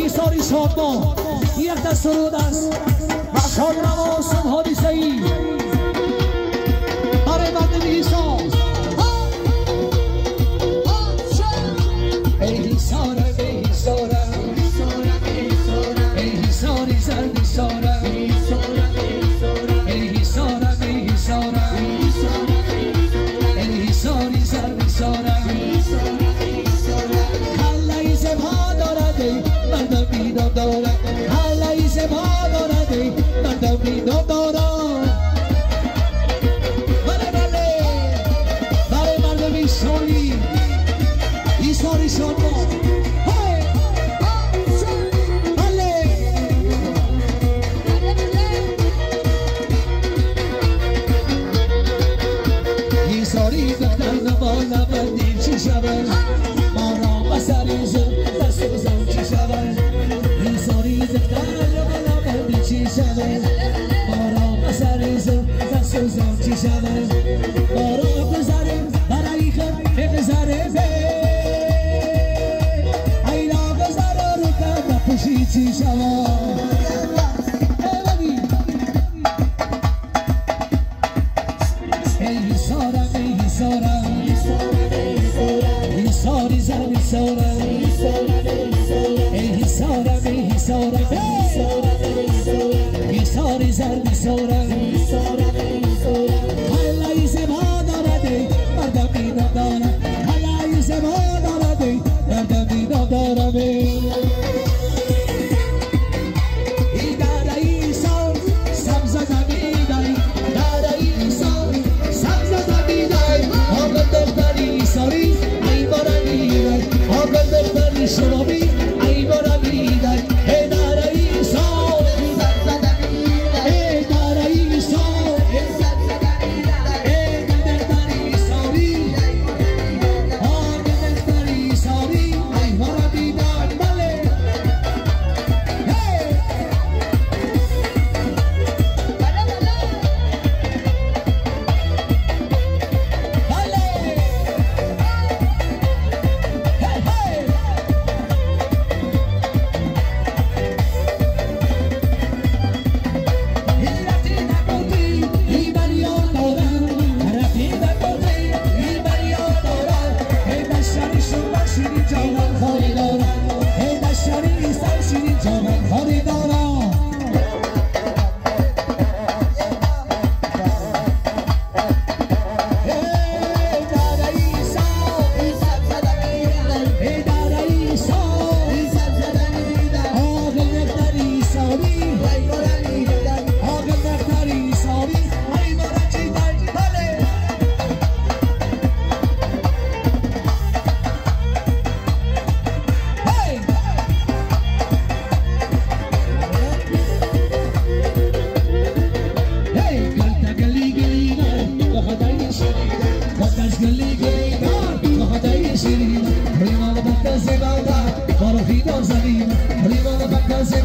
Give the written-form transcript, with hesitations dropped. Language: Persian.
ساری شما یک دست سرود است مشهد نواسم حادثه ای برای بند ایسا ای سارا ای سارا ای ساری زردی سارا ای سارا ای سارا ای ساری زردی سارا حالا زبها دارد مردم بیدم دارد حالا زبها دارد مردم بیدم دارد بله بله برای مردم ایساری ایساری شما ایساری گفتن بالا بندی چی شود ما را بسری زن دست و زن چی شود ایساری گفتن بالا بندی چی شود ما را بسری زن دست و زن چی شود ما را بگذاریم برای خود بگذاریم اینا بگذار رو کم نپوشی چی شود Sorry, sorry, sorry, sorry, sorry, Hala ise bhadarade, mardamina dara. Hala ise bhadarade, mardamina dara. Idara isa, sabza zamidai. Idara isa, sabza zamidai. Agar daftari sorry, ay baranidai. Agar daftari shurabi, ay baranidai. Idara isa. Zebada, para o fim da vida, prima da casa